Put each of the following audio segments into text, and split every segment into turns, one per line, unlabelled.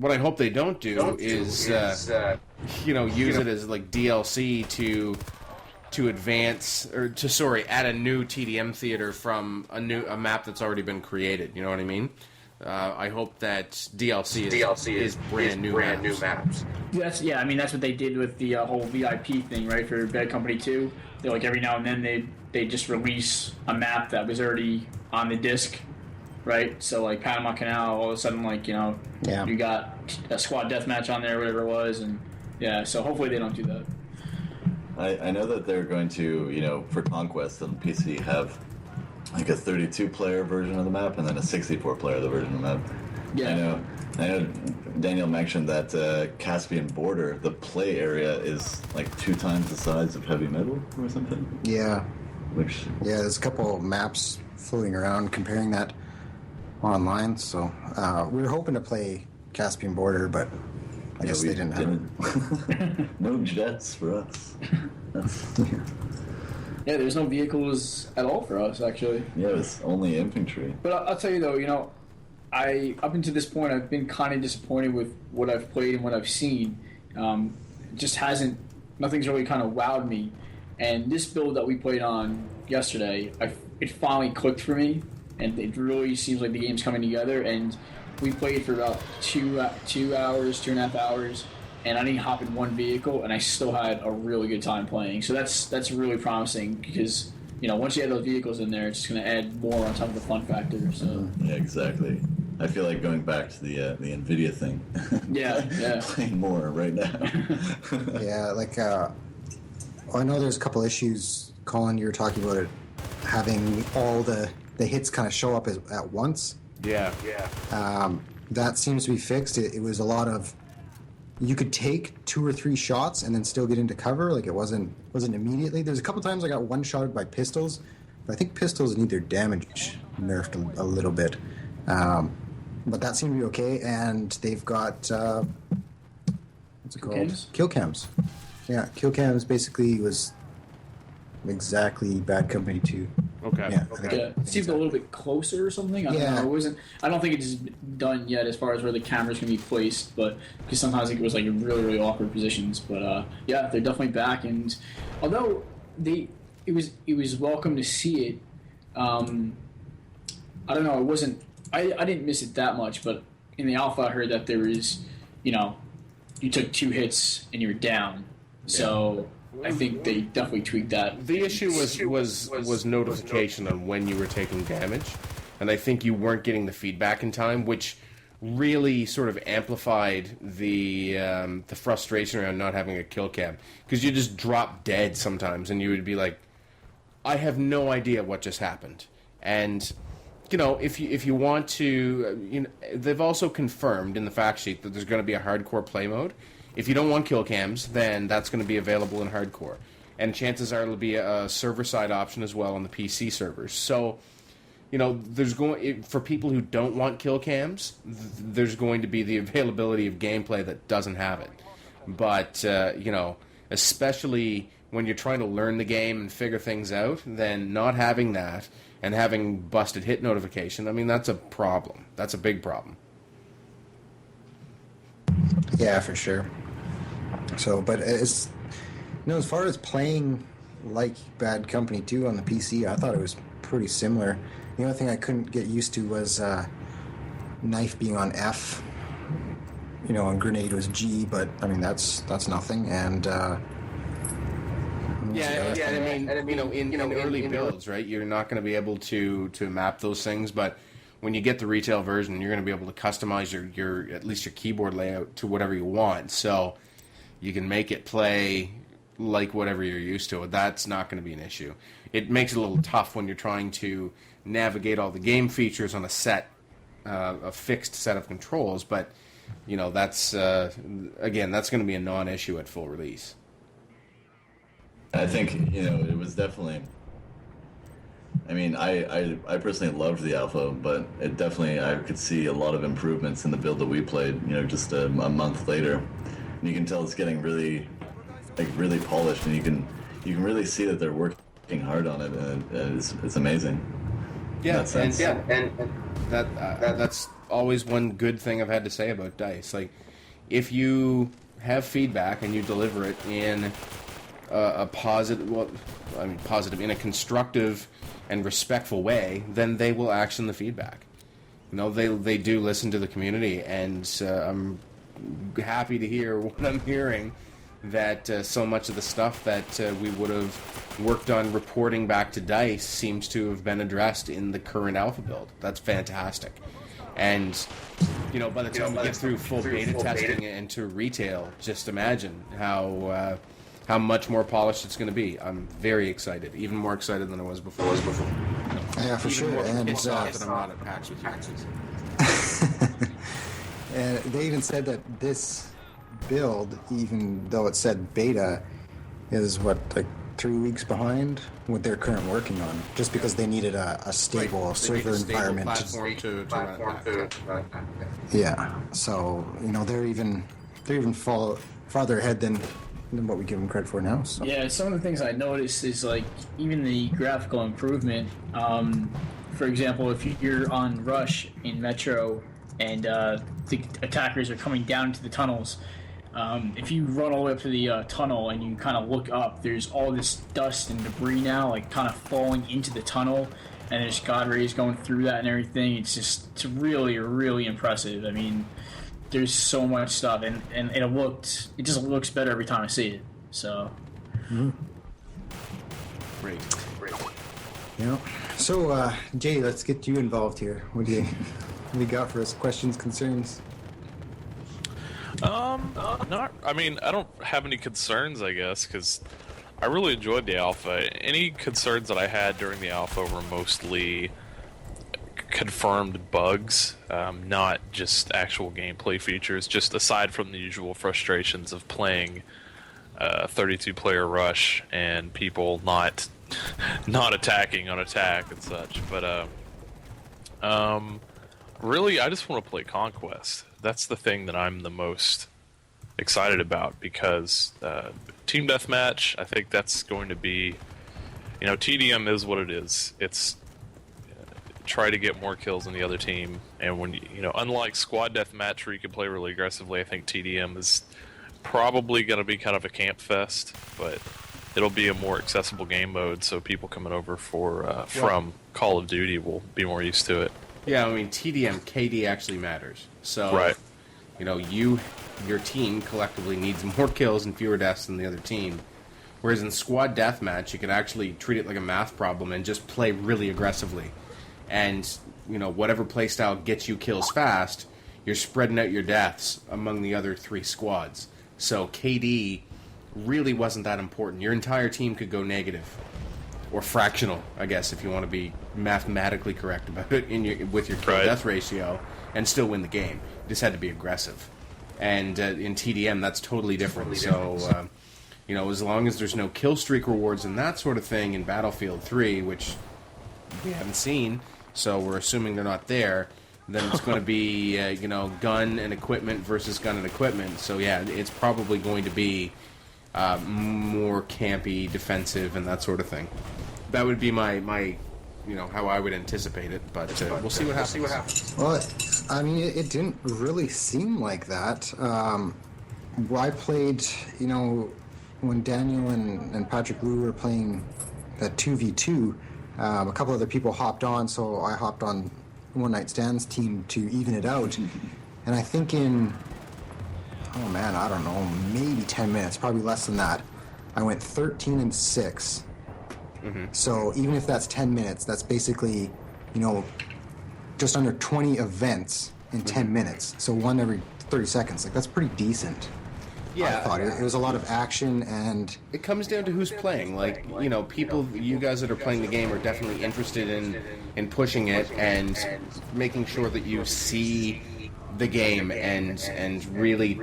what I hope they don't do is use it as like DLC to advance or to add a new TDM theater from a map that's already been created. You know what I mean? I hope that DLC is brand new maps.
That's what they did with the whole VIP thing, right? For Bad Company 2, they like every now and then they just release a map that was already on the disc, right? So like Panama Canal, all of a sudden you got a squad deathmatch on there, whatever it was, and so hopefully they don't do that.
I know that they're going to, for Conquest on PC have like a 32-player version of the map and then a 64-player version of the map.
Yeah.
I know Daniel mentioned that Caspian Border, the play area is like 2 times the size of Heavy Metal or something.
Yeah. There's a couple of maps floating around comparing that online, so we were hoping to play Caspian Border, but I guess they didn't have it.
No jets for us.
Yeah, there's no vehicles at all for us, actually.
Yeah, it's only infantry.
But I'll tell you, though, up until this point, I've been kind of disappointed with what I've played and what I've seen. Nothing's really kind of wowed me. And this build that we played on yesterday, it finally clicked for me, and it really seems like the game's coming together. And we played for about 2.5 hours, and I didn't hop in one vehicle, and I still had a really good time playing. So that's really promising because once you have those vehicles in there, it's just going to add more on top of the fun factor. So
yeah, exactly. I feel like going back to the NVIDIA thing.
Yeah.
Playing more right now.
Yeah, I know there's a couple issues, Colin. You were talking about it having all the hits kind of show up at once.
Yeah.
That seems to be fixed. It was a lot of you could take 2 or 3 shots and then still get into cover. Like it wasn't immediately. There's a couple times I got one-shotted by pistols, but I think pistols need their damage nerfed a little bit. But that seemed to be okay. And they've got what's it called? Kill cams. Yeah, kill cams basically was exactly Bad Company 2.
Okay.
Yeah.
It seemed a little bit closer or something. I don't know. It wasn't. I don't think it's done yet as far as where the cameras can be placed, but because sometimes it was like in really, really awkward positions. But they're definitely back. And although it was welcome to see it. I don't know. It wasn't. I didn't miss it that much, but in the alpha, I heard that there is, you took 2 hits and you're down. So I think they definitely tweaked that.
The issue was notification on when you were taking damage, and I think you weren't getting the feedback in time, which really sort of amplified the frustration around not having a kill cam, because you just drop dead sometimes, and you would be like, I have no idea what just happened. And if you want to, they've also confirmed in the fact sheet that there's going to be a hardcore play mode. If you don't want kill cams, then that's going to be available in hardcore. And chances are it'll be a server-side option as well on the PC servers. So, there's for people who don't want kill cams, there's going to be the availability of gameplay that doesn't have it. But, especially when you're trying to learn the game and figure things out, then not having that and having busted hit notification, that's a problem. That's a big problem.
Yeah, for sure. So, but as far as playing like Bad Company 2 on the PC, I thought it was pretty similar. The only thing I couldn't get used to was knife being on F. On grenade was G, but that's nothing. And in early builds, right? You're not going to be able to map those things, but when you get the retail version, you're going to be able to customize your at least your keyboard layout to whatever you want. So you can make it play like whatever you're used to. That's not going to be an issue. It makes it a little tough when you're trying to navigate all the game features on a fixed set of controls. But that's again, that's going to be a non-issue at full release.
I think it was definitely. I personally loved the alpha, but it definitely, I could see a lot of improvements in the build that we played, just a month later. And you can tell it's getting really polished, and you can really see that they're working hard on it, and it's amazing.
Yeah, and that's always one good thing I've had to say about DICE. Like, if you have feedback and you deliver it in a positive, positive, in a constructive and respectful way, then they will action the feedback. You know, they do listen to the community, and I'm happy to hear what I'm hearing, that so much of the stuff that we would have worked on reporting back to DICE seems to have been addressed in the current alpha build. That's fantastic. And, you know, by the time we get through full beta testing and to retail, just imagine how much more polished it's going to be. I'm very excited, even more excited than I was before.
Yeah, for sure.
And pissed off that I'm not at PAX with you.
And they even said that this build, even though it said beta, is like 3 weeks behind what they're currently working on, just because they needed a stable server environment
platform to run it back.
Yeah, so you know they're even farther ahead than what we give them credit for now. So.
Yeah, some of the things I noticed is like even the graphical improvement. For example, if you're on Rush in Metro and the attackers are coming down into the tunnels, if you run all the way up to the tunnel and you kind of look up, there's all this dust and debris now, like kind of falling into the tunnel, and there's God rays going through that and everything. It's really, really impressive. I mean, there's so much stuff, and it just looks better every time I see it. So,
Great.
Yeah. So, Jay, let's get you involved here. What do you got for us? Questions, concerns?
Not. I mean, I don't have any concerns, I guess, because I really enjoyed the alpha. Any concerns that I had during the alpha were mostly confirmed bugs, not just actual gameplay features. Just aside from the usual frustrations of playing 32-player Rush and people not attacking on attack and such. But really, I just want to play Conquest. That's the thing that I'm the most excited about, because Team Deathmatch, I think that's going to be, you know, TDM is what it is. It's try to get more kills than the other team, and when you know, unlike Squad Deathmatch where you can play really aggressively, I think TDM is probably going to be kind of a camp fest, but it'll be a more accessible game mode, so people coming over from Call of Duty will be more used to it.
Yeah, I mean, TDM, KD actually matters. So,
right.
You know, your team collectively needs more kills and fewer deaths than the other team. Whereas in Squad Deathmatch, you can actually treat it like a math problem and just play really aggressively. And, you know, whatever playstyle gets you kills fast, you're spreading out your deaths among the other 3 squads. So KD really wasn't that important. Your entire team could go negative. Or fractional, I guess, if you want to be mathematically correct about it with your kill-death ratio, and still win the game. You just had to be aggressive. And in TDM, that's totally different. So, you know, as long as there's no kill streak rewards and that sort of thing in Battlefield 3, which we haven't seen, so we're assuming they're not there, then it's going to be, you know, gun and equipment versus gun and equipment. So, yeah, it's probably going to be more campy, defensive, and that sort of thing. That would be my you know, how I would anticipate it, but we'll see what happens.
Well, I mean, it didn't really seem like that. I played, you know, when Daniel and Patrick Lou were playing that 2v2, a couple other people hopped on, so I hopped on One Night Stand's team to even it out. And I think in, oh man, I don't know, maybe 10 minutes, probably less than that, I went 13-6. So even if that's 10 minutes, that's basically, you know, just under 20 events in 10 minutes. So one every 30 seconds. Like, that's pretty decent.
Yeah.
I thought it was a lot of action, and
it comes down to who's playing. Like, you know, people, you guys that are playing the game are definitely interested in pushing it and making sure that you see the game and really,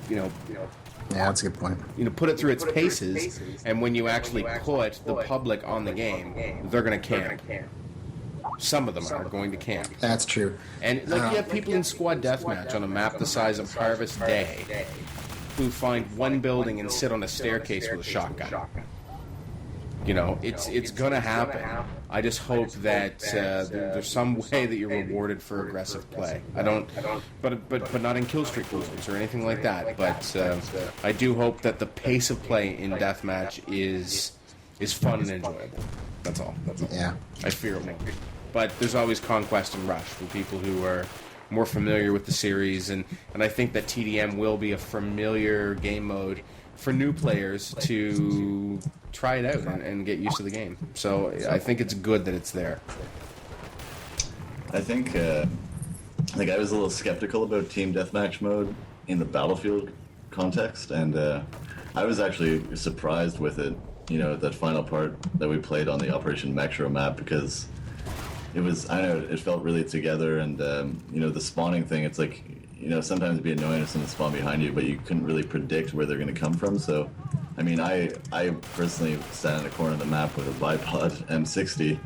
you know,
yeah, that's a good point.
You know, put it through its paces, and when you actually put the public on the game, they're going to camp. Some of them are going to camp.
That's true.
And like, you have people in Squad Deathmatch on a map the size of Harvest Day who find one building and sit on a staircase with a shotgun. You know, it's gonna happen. I just hope that there's some way that you're rewarded for aggressive play. I don't, but not in kill streak movements or anything like that. But I do hope that the pace of play in deathmatch is fun and enjoyable. That's all.
Yeah.
I fear it won't. But there's always Conquest and Rush for people who are more familiar with the series, and I think that TDM will be a familiar game mode for new players to try it out and get used to the game. So I think it's good that it's there.
I think I was a little skeptical about team deathmatch mode in the Battlefield context, and I was actually surprised with it. You know, that final part that we played on the Operation Metro map, because it was, I know, it felt really together, and you know, the spawning thing, it's like, you know, sometimes it'd be annoying if someone spawned behind you, but you couldn't really predict where they're going to come from. So, I mean, I personally sat in a corner of the map with a bipod M60,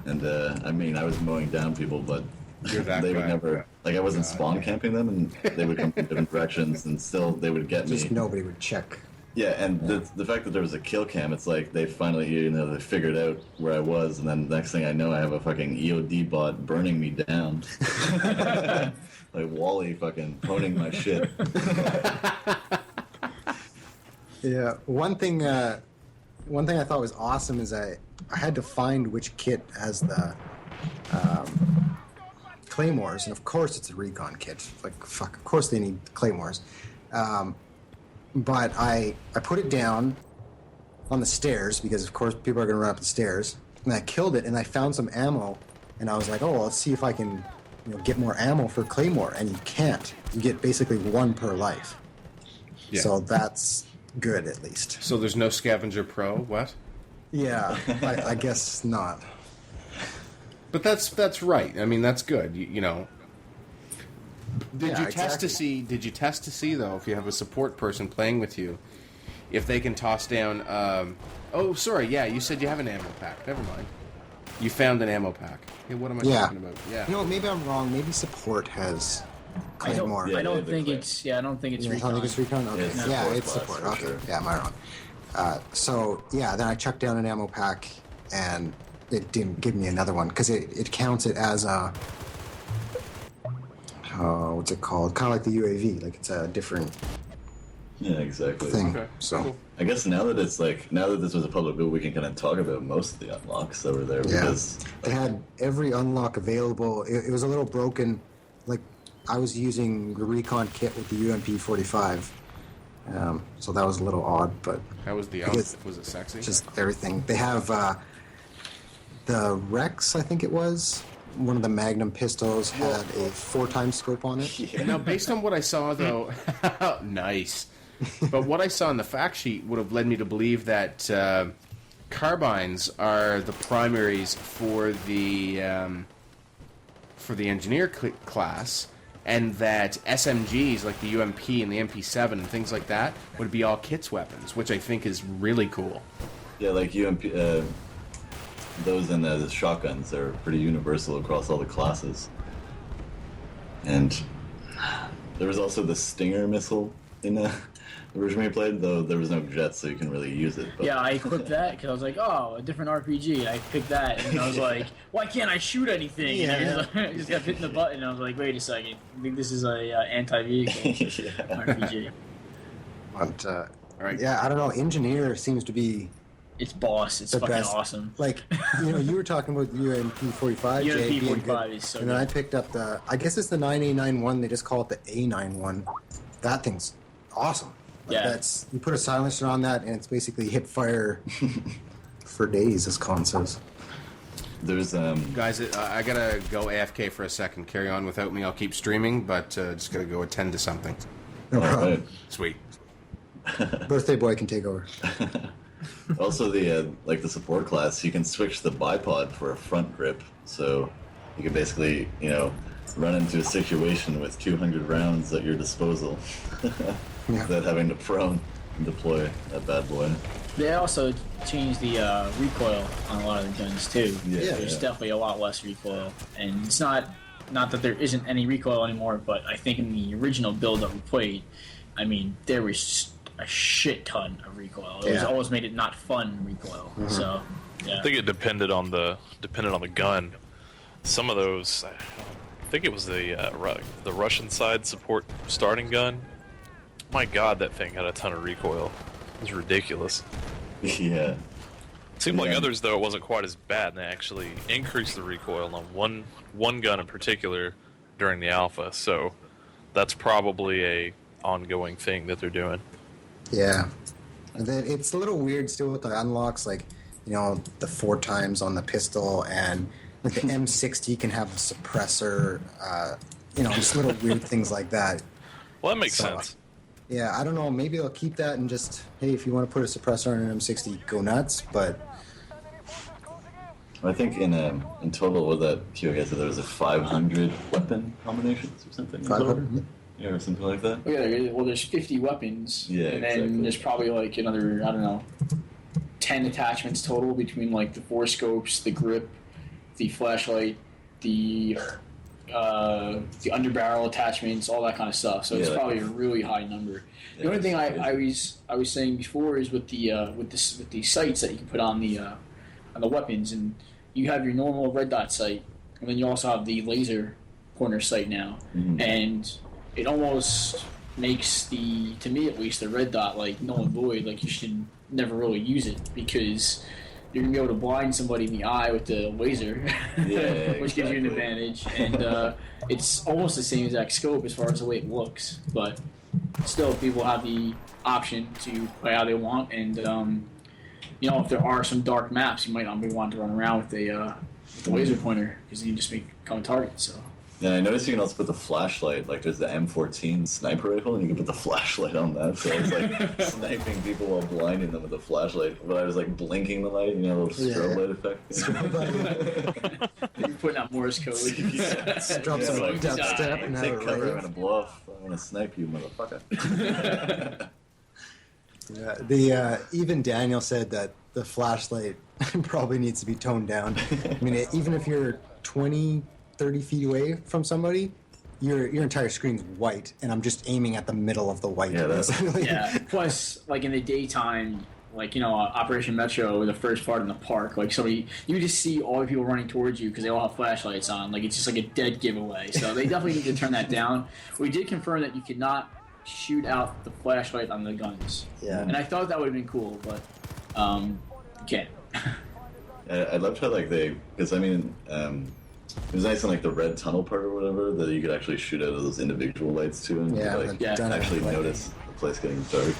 and I mean, I was mowing down people, but they would never, like, I wasn't spawn camping them, and they would come from different directions, and still they would get me.
Just nobody would check.
Yeah, and the fact that there was a kill cam, it's like they finally, you know, they figured out where I was, and then the next thing I know, I have a fucking EOD bot burning me down. Like Wally fucking honing my shit.
Yeah, one thing I thought was awesome is I had to find which kit has the claymores, and of course it's a recon kit. Like, fuck, of course they need claymores. But I put it down on the stairs, because of course people are going to run up the stairs, and I killed it, and I found some ammo, and I was like, oh, well, let's see if I can, you know, get more ammo for claymore, and you can't. You get basically one per life. Yeah. So that's good, at least.
So there's no Scavenger Pro, what?
Yeah, I guess not.
But that's right. I mean, that's good. You know. Did you test to see? Did you test to see though, if you have a support person playing with you, if they can toss down? Oh, sorry. Yeah, you said you have an ammo pack. Never mind. You found an ammo pack. Yeah, what am I talking about? Yeah.
You know, maybe I'm wrong. Maybe support has claymore.
I don't think it's recon.
I don't think it's recon. Okay. Yeah, it's support. Okay. Sure. Yeah, am I wrong? So yeah, then I chucked down an ammo pack, and it didn't give me another one because it counts it as a. What's it called? Kind of like the UAV. Like, it's a different.
Yeah, exactly.
Thing.
Okay.
So.
Cool.
I guess now that this was a public build, we can kind of talk about most of the unlocks that were there.
Yeah.
Because
they had every unlock available. It was a little broken. Like, I was using the recon kit with the UMP 45. So that was a little odd, but.
How was the outfit? Was it sexy?
Just everything. They have the Rex, I think it was. One of the Magnum pistols had a 4x scope on it.
Yeah. Now, based on what I saw, though, nice. But what I saw in the fact sheet would have led me to believe that carbines are the primaries for the engineer class, and that SMGs like the UMP and the MP7 and things like that would be all kits weapons, which I think is really cool.
Yeah, like UMP. Those and the shotguns are pretty universal across all the classes. And there was also the Stinger missile in the version we played, though there was no jets, so you can really use it. But.
Yeah, I equipped that because I was like, oh, a different RPG. I picked that, and I was like, why can't I shoot anything?
Yeah.
And I just kept hitting the button, and I was like, wait a second, I think this is a anti-vehicle RPG.
But,
All right.
yeah, I don't know. Engineer seems to be...
It's boss. It's
the
fucking
best.
Awesome.
Like, you know, you were talking about the UMP 45.
UMP 45 is so
And then
good.
I picked up the, I guess it's the 9A91. They just call it the A91. That thing's awesome. Like,
Yeah.
That's, you put a silencer on that, and it's basically hit fire for days, as Colin says.
There's
Guys, I gotta go AFK for a second. Carry on without me. I'll keep streaming, but just gotta go attend to something.
No problem.
right.
Sweet.
Birthday boy can take over.
Also the like the support class, you can switch the bipod for a front grip, so you can basically, you know, run into a situation with 200 rounds at your disposal without having to prone and deploy that bad boy.
They also changed the recoil on a lot of the guns too.
Yeah,
There's
yeah.
definitely a lot less recoil, and it's not that there isn't any recoil anymore, but I think in the original build that we played, I mean, there was just a shit ton of recoil. It was almost made it not fun recoil. So yeah.
I think it depended on the gun. Some of those, I think it was the Russian side support starting gun. My God, that thing had a ton of recoil. It was ridiculous.
Yeah.
It seemed like others, though, it wasn't quite as bad, and they actually increased the recoil on one gun in particular during the alpha. So that's probably a ongoing thing that they're doing.
Yeah. And then it's a little weird still with the unlocks, like, the 4 times on the pistol, and like the M60 can have a suppressor, just little weird things like that.
Well, that makes sense.
Yeah, I don't know. Maybe they'll keep that and just, hey, if you want to put a suppressor on an M60, go nuts. But
I think in total, with that QA said there was a 500 weapon combinations or something.
500?
Yeah, or something like that.
Yeah, well, there's 50 weapons.
Yeah,
and then there's probably like another, I don't know, 10 attachments total between like the 4 scopes, the grip, the flashlight, the underbarrel attachments, all that kind of stuff. So it's probably a really high number. The only thing I was saying before is with the sights that you can put on the weapons, and you have your normal red dot sight, and then you also have the laser pointer sight now, and it almost makes to me at least, the red dot like null and void. Like you should never really use it because you're gonna be able to blind somebody in the eye with the laser, which gives you an advantage. And it's almost the same exact scope as far as the way it looks, but still, people have the option to play how they want. And if there are some dark maps, you might not be wanting to run around with the laser pointer because you just become a target. So.
Yeah, I noticed you can also put the flashlight. Like, there's the M14 sniper rifle, and you can put the flashlight on that. So I was like sniping people while blinding them with the flashlight. But I was like blinking the light, little strobe light effect.
You're putting out Morse code.
Drop some dubstep and have
take
it
cover. I'm
right.
gonna blow off. I'm gonna snipe you, motherfucker.
Yeah, even Daniel said that the flashlight probably needs to be toned down. I mean, even if you're 20, 30 feet away from somebody, your entire screen's white, and I'm just aiming at the middle of the white.
Yeah. Plus, like in the daytime, like Operation Metro, the first part in the park, like you just see all the people running towards you because they all have flashlights on. Like it's just like a dead giveaway. So they definitely need to turn that down. We did confirm that you could not shoot out the flashlight on the guns.
Yeah.
And I thought that would have been cool, but you can't.
I loved how because it was nice in like the red tunnel part or whatever that you could actually shoot out of those individual lights too, and actually notice the place getting dark.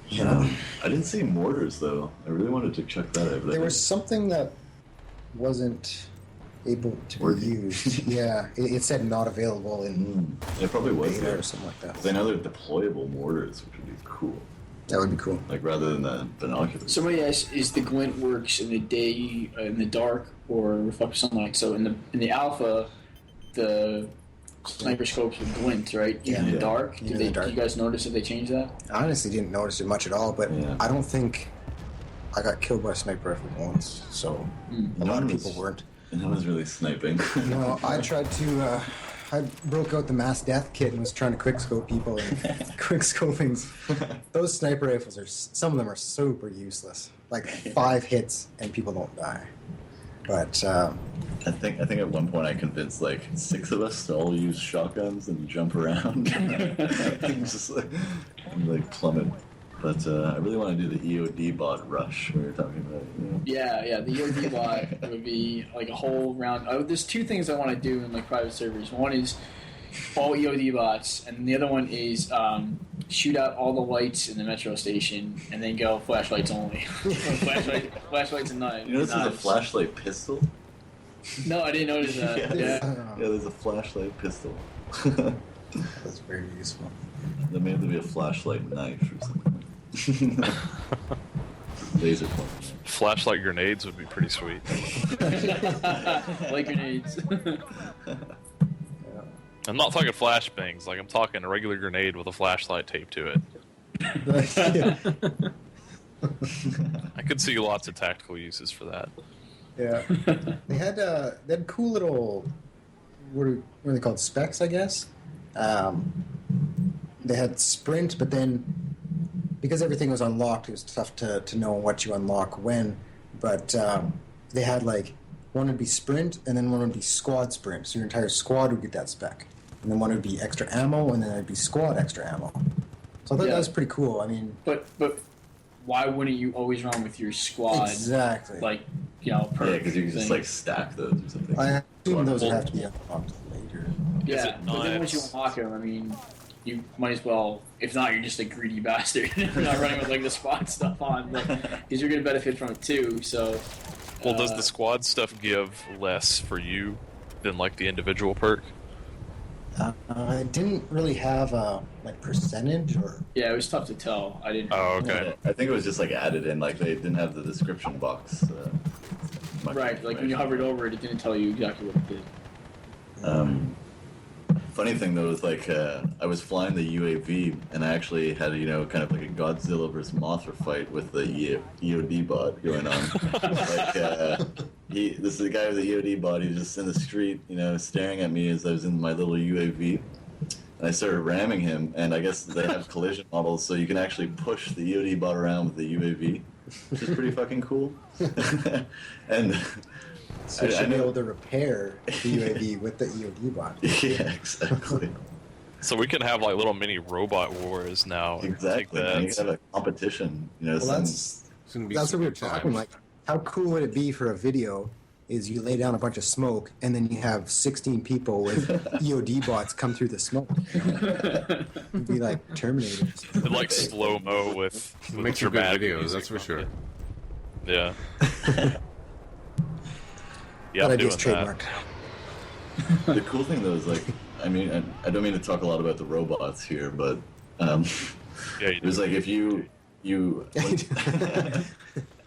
Yeah.
I didn't see mortars though. I really wanted to check that out.
There was something that wasn't able to be used. Yeah, it said not available in
it probably was
beta
there
or something like that.
Because I know they're deployable mortars, which would be cool.
That would be cool.
Like rather than the binoculars.
Somebody asked, is the glint works in the day, in the dark, or reflected sunlight? So in the alpha, the sniper scopes with glint, right? Even in the dark. Did you guys notice that they changed that?
I honestly didn't notice it much at all, but I don't think I got killed by a sniper rifle once, so a lot of people weren't.
And I was really sniping.
I tried to. I broke out the mass death kit and was trying to quickscope people and quickscoping. Those sniper rifles some of them are super useless. Like 5 hits and people don't die. But
I think at one point I convinced like 6 of us to all use shotguns and jump around and just like plummet. But I really want to do the EOD bot rush we were talking about.
Yeah, the EOD bot would be like a whole round. There's 2 things I want to do in like private servers. One is all EOD bots, and the other one is shoot out all the lights in the metro station, and then go flashlights only. Flashlights and knives.
You notice there's a flashlight pistol?
No, I didn't notice that. Yeah,
there's a flashlight pistol.
that's very useful.
There may have to be a flashlight knife or something. Laser point.
Flashlight grenades would be pretty sweet.
Like grenades.
I'm not talking flashbangs. Like I'm talking a regular grenade with a flashlight taped to it. I could see lots of tactical uses for that.
Yeah, they had cool little what are they called, specs, I guess. They had sprint, but then because everything was unlocked, it was tough to know what you unlock when. But they had like one would be sprint, and then one would be squad sprint. So your entire squad would get that spec, and then one would be extra ammo, and then it'd be squad extra ammo. So I thought that was pretty cool. I mean,
but why wouldn't you always run with your squad?
Exactly.
Like, you know, per
Yeah, because you can just like stack those or something.
I assume those would have to be unlocked later.
Yeah, but then once you unlock them, I mean, you might as well. If not, you're just a greedy bastard. You're not running with like the squad stuff on, because you're gonna benefit from it too. So.
Well, does the squad stuff give less for you than like the individual perk?
I didn't really have a like percentage or.
Yeah, it was tough to tell. I didn't.
Oh, okay.
I think it was just like added in, like they didn't have the description box.
Right, like when you hovered over it, it didn't tell you exactly what it did.
Funny thing though is like I was flying the UAV and I actually had kind of like a Godzilla versus Mothra fight with the EOD bot going on. This is the guy with the EOD bot. He was just in the street, staring at me as I was in my little UAV. And I started ramming him, and I guess they have collision models, so you can actually push the EOD bot around with the UAV, which is pretty fucking cool. And
so you should be able to repair the UAV with the EOD bot.
Yeah, exactly.
So we can have like little mini robot wars now.
Exactly.
Like
you can have a competition.
Well, that's what we were talking. Like, how cool would it be for a video? Is you lay down a bunch of smoke, and then you have 16 people with EOD bots come through the smoke. It'd be like Terminators.
It'd like slow-mo with
Makes for good videos, that's for sure.
Yeah. Yeah,
That
I'm doing
idea's
that.
trademarked.
The cool thing though is like, I mean, I don't mean to talk a lot about the robots here, but
Yeah, you
it was
do.
like if you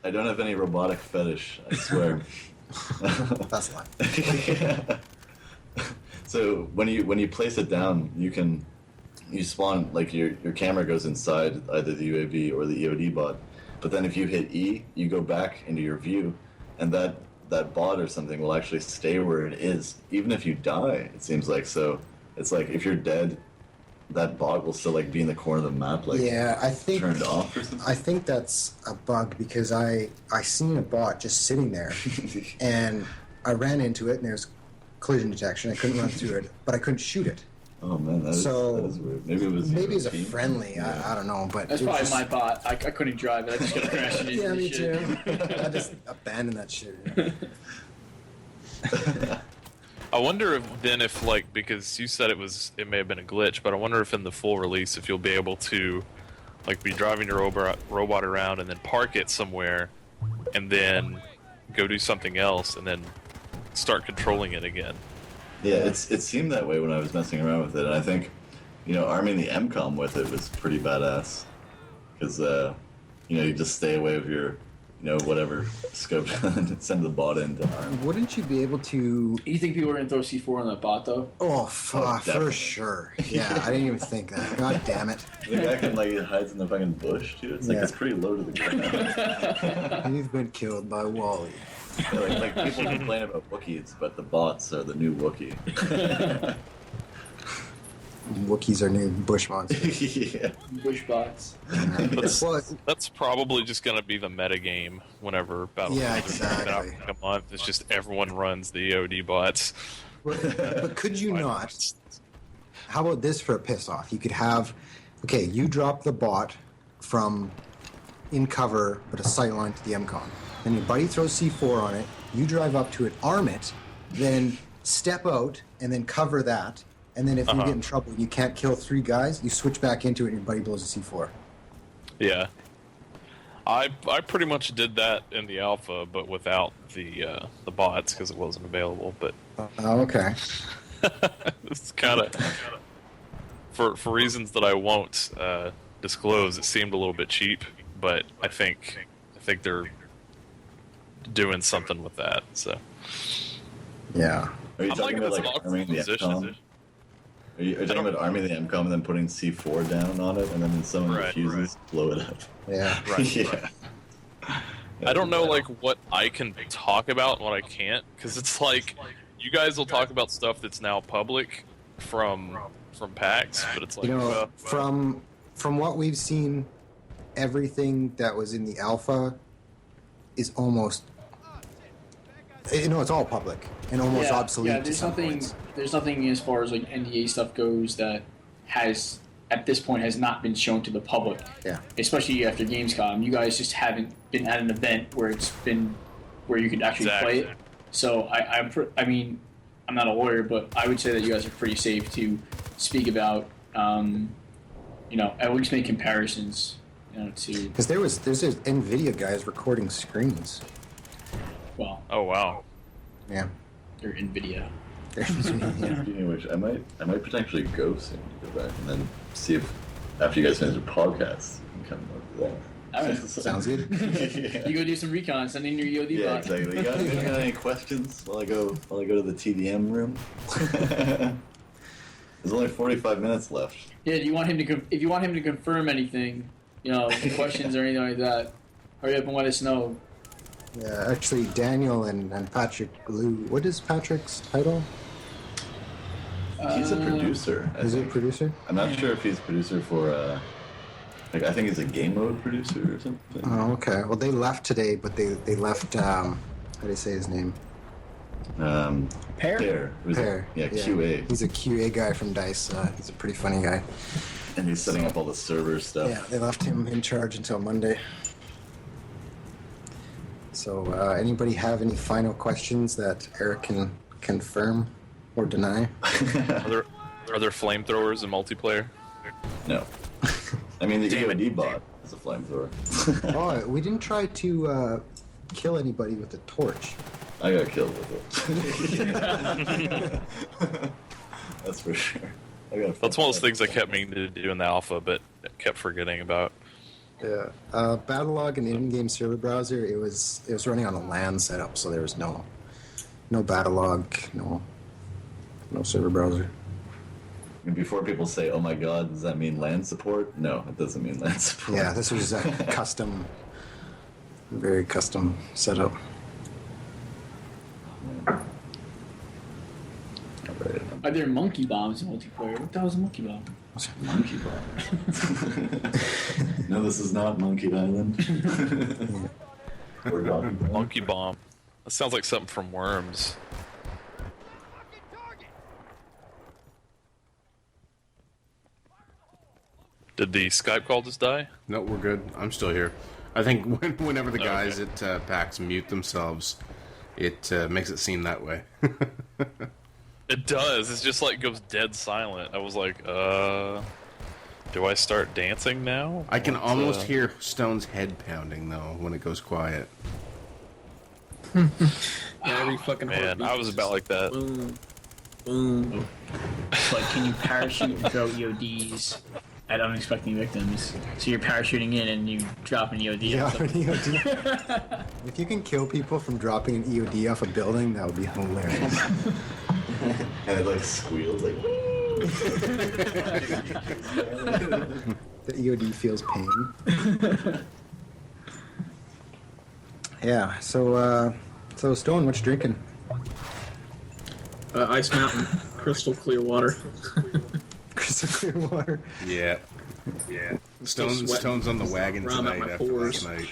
I don't have any robotic fetish, I swear.
That's a lie.
So when you place it down, you spawn, like your camera goes inside either the UAV or the EOD bot, but then if you hit E, you go back into your view, and that bot or something will actually stay where it is, even if you die, it seems like. So it's like if you're dead, that bot will still like be in the corner of the map, like
I think
turned off or something.
I think that's a bug because I seen a bot just sitting there, and I ran into it, and there's collision detection. I couldn't run through it, but I couldn't shoot it.
Oh man, that is weird. Maybe
it's a friendly.
Yeah.
I don't know, but
That's probably my bot. I couldn't drive it. I just got crashed into
Yeah,
the
me
shit.
too. I just abandoned that shit.
I wonder if like, because you said it may have been a glitch, but I wonder if in the full release if you'll be able to like be driving your robot around and then park it somewhere and then go do something else and then start controlling it again.
Yeah, it seemed that way when I was messing around with it, and I think, arming the MCOM with it was pretty badass, because, you just stay away with your, whatever scope and send the bot in to arm.
Wouldn't you be able to?
You think people were going to throw C4 on that bot, though?
Oh, fuck,
definitely.
for sure. Yeah, I didn't even think that. God damn it.
The guy can, like, hides in the fucking bush, dude. It's like,
Yeah.
it's pretty low to the ground.
He's been killed by Wally.
Yeah, like people complain about Wookiees, but the bots are the new Wookiee.
Wookiees are new bush monsters.
Yeah.
Bush bots.
Well,
That's probably just going to be the meta game whenever Battlefield
Yeah,
is out in
exactly.
like a month. It's just everyone runs the EOD bots.
but could you not? How about this for a piss off? You could have, okay, you drop the bot from in cover, but a sight line to the MCOM. Then your buddy throws C4 on it. You drive up to it, arm it, then step out and then cover that. And then if you get in trouble, you can't kill 3 guys. You switch back into it, and your buddy blows a C4.
Yeah. I pretty much did that in the alpha, but without the bots because it wasn't available. But
Oh, okay.
it's kind of for reasons that I won't disclose. It seemed a little bit cheap, but I think they're doing something with that. So
Yeah.
Are you
I'm
talking
liking
about
this
like
lock
arming the
position.
MCOM? Are you talking about arming the MCOM and then putting C4 down on it, and then when someone
Right,
refuses, blow it up?
Yeah.
Right.
Yeah.
I don't know like what I can talk about and what I can't, because it's like you guys will talk about stuff that's now public from PAX, but it's like
You know, from what we've seen, everything that was in the alpha is almost, it's all public and almost obsolete.
Yeah, there's nothing as far as like NDA stuff goes that has at this point has not been shown to the public.
Yeah.
Especially after Gamescom, you guys just haven't been at an event where it's been where you could actually play it. So I mean, I'm not a lawyer, but I would say that you guys are pretty safe to speak about, at least make comparisons, to.
Because there's NVIDIA guys recording screens.
Well.
Oh wow.
Yeah.
They're NVIDIA.
Speaking of which, I might potentially go soon to go back and then see if after you guys finish your podcast, you can come over there.
Sounds good.
You go do some recon, send in your EOD
Yeah,
bot.
exactly. You got any questions while I go to the TDM room? There's only 45 minutes left.
Yeah, do you want him to if you want him to confirm anything, questions or anything like that, hurry up and let us know.
Yeah, actually, Daniel and Patrick Lou. What is Patrick's title?
He's a producer.
Is he a producer?
I'm not sure if he's producer for. I think he's a game mode producer or something.
Oh, okay. Well, they left today, but they left. How do you say his name?
Pear.
Pear.
Yeah, QA.
He's a QA guy from DICE. He's a pretty funny guy.
And he's setting up all the server stuff.
Yeah, they left him in charge until Monday. So, anybody have any final questions that Erik can confirm or deny?
Are there flamethrowers in multiplayer?
No. I mean, the EOD bot is a flamethrower.
Oh, we didn't try to kill anybody with a torch.
I got killed with it. That's for sure.
That's one of those things I kept meaning to do in the alpha, but kept forgetting about.
Yeah, Battlelog in the in-game server browser. It was running on a LAN setup, so there was no Battlelog, no server browser.
And before people say, "Oh my God, does that mean LAN support?" No, it doesn't mean LAN support.
Yeah, this was a very custom setup.
Are there monkey bombs in multiplayer? What the hell is a monkey bomb?
Monkey bomb. No, this is not Monkey Island. We're talking
Monkey bomb. That sounds like something from Worms. Did the Skype call just die?
No, we're good. I'm still here. I think whenever the guys at PAX mute themselves, it makes it seem that way.
It does. It's just like goes dead silent. I was like, do I start dancing now?
I can almost hear Stone's head pounding though when it goes quiet.
Every fucking
Man, I was about like that.
Boom. Boom.
But can you parachute and throw EODs at unexpected victims? So you're parachuting in and you drop an EOD.
Yeah, an EOD. If you can kill people from dropping an EOD off a building, that would be hilarious.
And it like squeals like.
The EOD feels pain. Yeah. So Stone, what you drinking?
Ice Mountain, crystal clear water.
Crystal clear water.
Yeah. Stone's on the wagon
Round out
tonight
my
after
pores.
last night.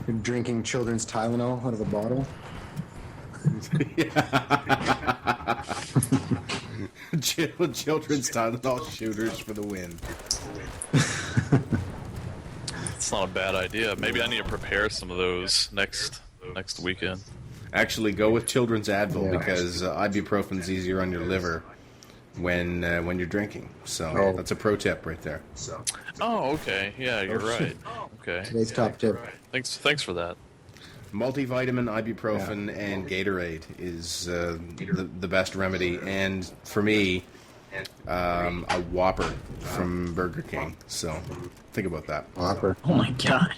You're drinking children's Tylenol out of a bottle.
Children's Tylenol shooters for the win.
It's not a bad idea. Maybe I need to prepare some of those next weekend.
Actually, go with children's Advil
Yeah.
because ibuprofen's easier on your liver when you're drinking. So that's a pro tip right there.
Oh, okay. Yeah, you're right. Okay.
Today's top tip.
Thanks for that.
Multivitamin, ibuprofen, and Gatorade is the best remedy. And for me, a Whopper from Burger King. So think about that.
Whopper.
Oh my god.